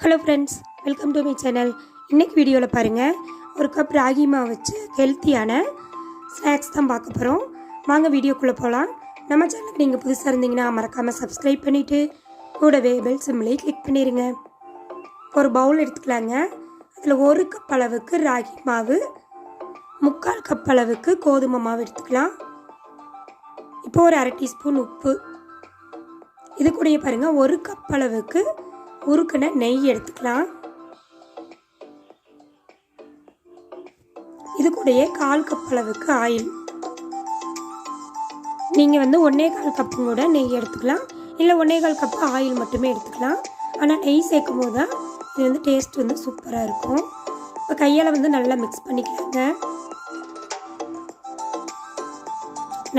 Hello friends, welcome to my channel. இன்றைக்கி வீடியோவில் பாருங்கள், ஒரு கப் ராகி மாவு வச்சு ஹெல்த்தியான ஸ்நாக்ஸ் தான் பார்க்க போகிறோம். வாங்க வீடியோக்குள்ளே போகலாம். நம்ம சேனலுக்கு நீங்கள் புதுசாக இருந்தீங்கன்னா மறக்காமல் சப்ஸ்கிரைப் பண்ணிவிட்டு கூடவே பெல் சிம்லையும் கிளிக் பண்ணிடுங்க. ஒரு பவுல் எடுத்துக்கலாங்க. அதில் 1 கப் அளவுக்கு ராகி மாவு, 3/4 கப் அளவுக்கு கோதுமை மாவு எடுத்துக்கலாம். இப்போது ஒரு 1/2 டீஸ்பூன் உப்பு, இது கூடயே பாருங்கள் 1 கப் அளவுக்கு உருக்கின நெய் எடுத்துக்கலாம். இது கூடயே 1/4 கப் அளவுக்கு ஆயில். நீங்கள் 1.25 கப்பு கூட நெய் எடுத்துக்கலாம், இல்லை 1.25 கப்பு ஆயில் மட்டுமே எடுத்துக்கலாம். ஆனால் நெய் சேர்க்கும் போது தான் இது டேஸ்ட் சூப்பராக இருக்கும். இப்போ கையால் நல்லா மிக்ஸ் பண்ணிக்கலாங்க.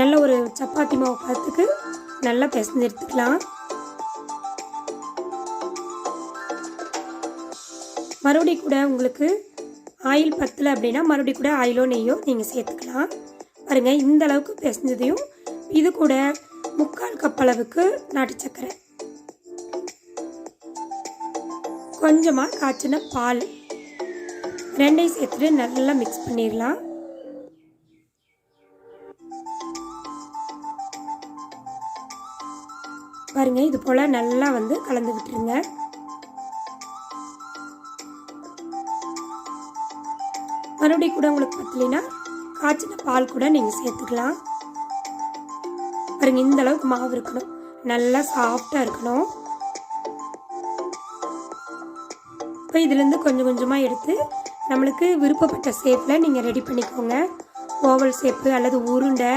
நல்ல ஒரு சப்பாத்தி மாவு பதத்துக்கு நல்லா பிசைஞ்சு எடுத்துக்கலாம். மறுபடியும் கூட உங்களுக்கு ஆயில் பத்தலை அப்படின்னா மறுபடியும் கூட ஆயிலோ நெய்யோ நீங்கள் சேர்த்துக்கலாம். பாருங்கள், இந்த அளவுக்கு பிசைஞ்சதையும் இது கூட 3/4 கப் அளவுக்கு நாட்டு சர்க்கரை, கொஞ்சமாக காய்ச்சின பால், ரெண்டையும் சேர்த்துட்டு நல்லா மிக்ஸ் பண்ணிடலாம். பாருங்கள், இது போல் நல்லா கலந்து விட்டுருங்க. மறுபடியும் கூட உங்களுக்கு பத்தலைன்னா காய்ச்சின பால் கூட நீங்கள் சேர்த்துக்கலாம். பாருங்கள், இந்த அளவுக்கு மாவு இருக்கணும், நல்லா சாஃப்டாக இருக்கணும். இப்போ இதுலேருந்து கொஞ்சம் கொஞ்சமாக எடுத்து நம்மளுக்கு விருப்பப்பட்ட ஷேப்பில் நீங்கள் ரெடி பண்ணிக்கோங்க. ஓவல் ஷேப்பு அல்லது உருண்டை,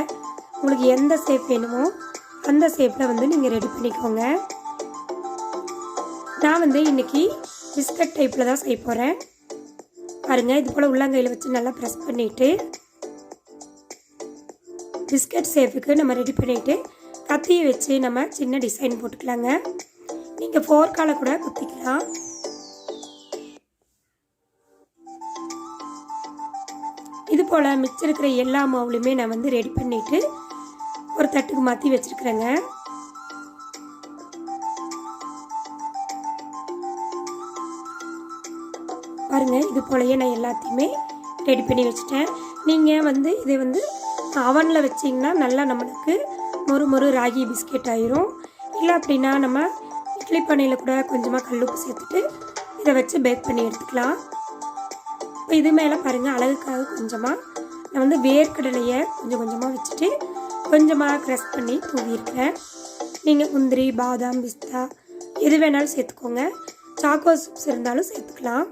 உங்களுக்கு எந்த ஷேப் வேணுமோ அந்த ஷேப்பில் நீங்கள் ரெடி பண்ணிக்கோங்க. நான் இன்றைக்கி பிஸ்கட் டைப்பில் தான் செய்ய போகிறேன். பாருங்கள், இது போல் உள்ளங்கையில் வச்சு நல்லா ப்ரெஸ் பண்ணிவிட்டு பிஸ்கட் ஷேப்புக்கு நம்ம ரெடி பண்ணிவிட்டு கத்தியை வச்சு நம்ம சின்ன டிசைன் போட்டுக்கலாங்க. நீங்கள் ஃபோர்க்கால் கூட குத்திக்கலாம். இது போல் மிச்சம் இருக்கிற எல்லா மாவுலையுமே நான் ரெடி பண்ணிவிட்டு ஒரு தட்டுக்கு மாற்றி வச்சுருக்குறேங்க. பாருங்கள், இது போலயே நான் எல்லாத்தையுமே ரெடி பண்ணி வச்சுட்டேன். நீங்கள் இதை அவனில் வச்சிங்கன்னா நல்லா நம்மளுக்கு மொறு ராகி பிஸ்கெட் ஆயிரும். இல்லை அப்படின்னா நம்ம இட்லி பானையில் கூட கொஞ்சமாக கல்லுப்பு சேர்த்துட்டு இதை வச்சு பேக் பண்ணி எடுத்துக்கலாம். இப்போ இது மேலே பாருங்கள், அழகுக்காக கொஞ்சமாக நான் வேர்க்கடலையை கொஞ்சம் கொஞ்சமாக வச்சுட்டு கொஞ்சமாக க்ரஷ் பண்ணி தூவியிருக்கேன். நீங்கள் முந்திரி, பாதாம், பிஸ்தா எது வேணாலும் சேர்த்துக்கோங்க. சாக்கோ சிப்ஸ் இருந்தாலும் சேர்த்துக்கலாம்.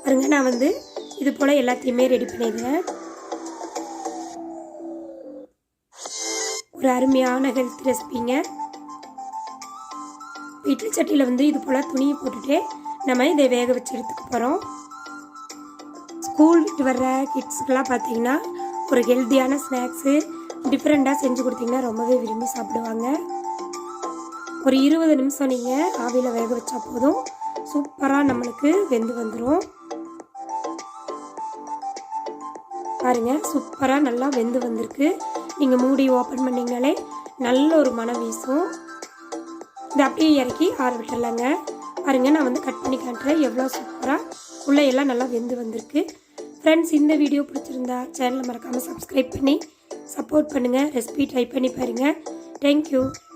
பாருங்க, நான் இது போல் எல்லாத்தையுமே ரெடி பண்ணிடுறேன். ஒரு அருமையான ஹெல்த் ரெசிபிங்க. இட்லி சட்டியில் இது போல் துணியை போட்டுட்டு நம்ம இதை வேக வச்சு எடுத்துக்க போகிறோம். ஸ்கூல் விட்டு வர்ற கிட்ஸுக்கெல்லாம் பார்த்தீங்கன்னா ஒரு ஹெல்த்தியான ஸ்நாக்ஸு டிஃப்ரெண்ட்டாக செஞ்சு கொடுத்தீங்கன்னா ரொம்பவே விரும்பி சாப்பிடுவாங்க. ஒரு 20 நிமிஷம் நீங்கள் ஆவியில் வேக வச்சா போதும், சூப்பராக நம்மளுக்கு வெந்து வந்துடும். பாருங்கள், சூப்பராக நல்லா வெந்து வந்திருக்கு. நீங்கள் மூடி ஓப்பன் பண்ணிங்கனாலே நல்ல ஒரு மனம் வீசும். இதை அப்படியே இறக்கி ஆற விட்டுடலாங்க. பாருங்கள், நான் கட் பண்ணி காட்டுறேன் எவ்வளோ சூப்பராக உள்ளே எல்லாம் நல்லா வெந்து வந்திருக்கு. ஃப்ரெண்ட்ஸ், இந்த வீடியோ பிடிச்சிருந்தா சேனலை மறக்காமல் சப்ஸ்கிரைப் பண்ணி சப்போர்ட் பண்ணுங்கள். ரெசிபி ட்ரை பண்ணி பாருங்கள். தேங்க்யூ.